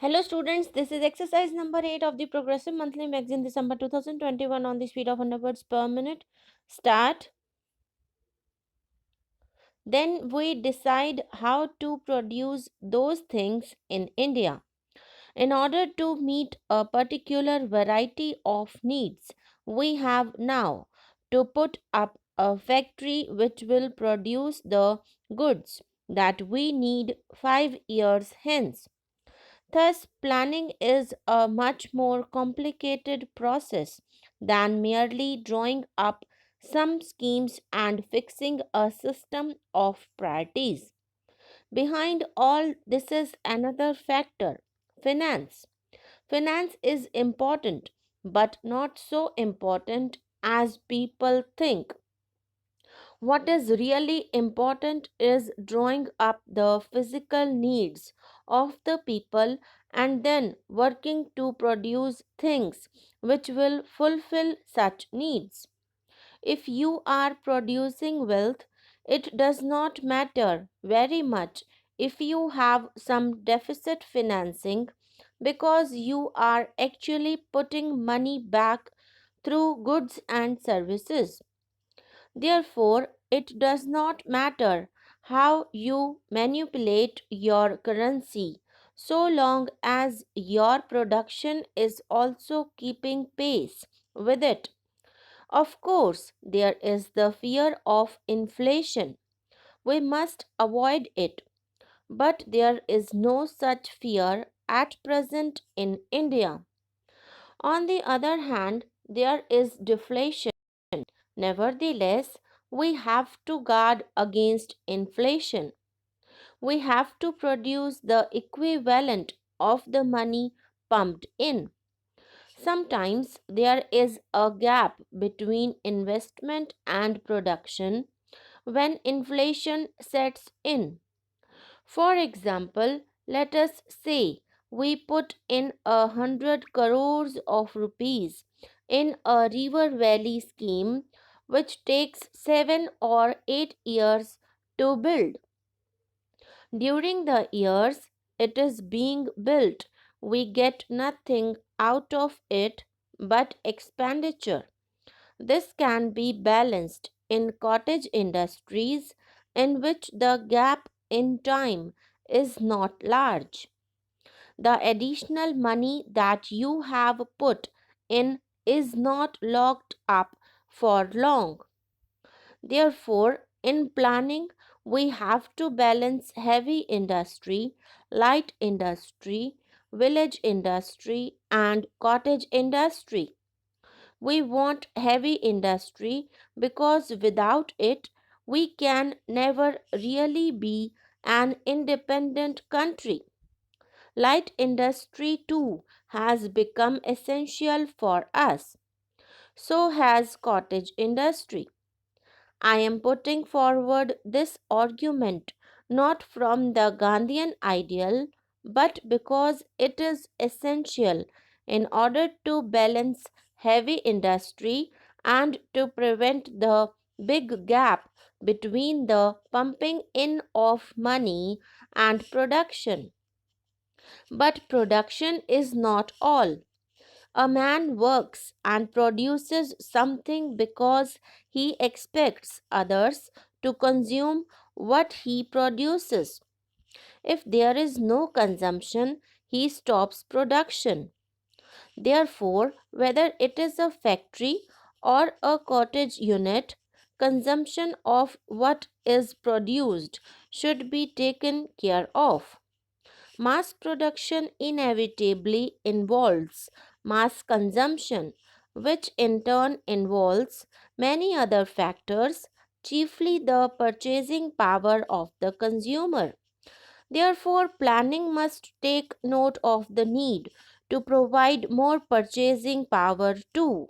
Hello students, this is exercise number 8 of the Progressive Monthly Magazine December 2021 on the speed of 100 words per minute. Start. Then we decide how to produce those things in India. In order to meet a particular variety of needs, we have now to put up a factory which will produce the goods that we need 5 years hence. Thus, planning is a much more complicated process than merely drawing up some schemes and fixing a system of priorities. Behind all this is another factor: finance. Finance is important, but not so important as people think. What is really important is drawing up the physical needs of the people and then working to produce things which will fulfill such needs. If you are producing wealth, it does not matter very much if you have some deficit financing because you are actually putting money back through goods and services. Therefore, it does not matter how you manipulate your currency so long as your production is also keeping pace with it. Of course, there is the fear of inflation. We must avoid it, but there is no such fear at present in India. On the other hand, there is deflation. Nevertheless, we have to guard against inflation. We have to produce the equivalent of the money pumped in. Sometimes there is a gap between investment and production when inflation sets in. For example, let us say we put in 100 crores of rupees in a river valley scheme which takes 7 or 8 years to build. During the years it is being built, we get nothing out of it but expenditure. This can be balanced in cottage industries in which the gap in time is not large. The additional money that you have put in is not locked up for long. Therefore, in planning, we have to balance heavy industry, light industry, village industry, and cottage industry. We want heavy industry because without it, we can never really be an independent country. Light industry too has become essential for us. So has cottage industry. I am putting forward this argument not from the Gandhian ideal, but because it is essential in order to balance heavy industry and to prevent the big gap between the pumping in of money and production. But production is not all. A man works and produces something because he expects others to consume what he produces. If there is no consumption, he stops production. Therefore, whether it is a factory or a cottage unit, consumption of what is produced should be taken care of. Mass production inevitably involves mass consumption, which in turn involves many other factors, chiefly the purchasing power of the consumer. Therefore, planning must take note of the need to provide more purchasing power too.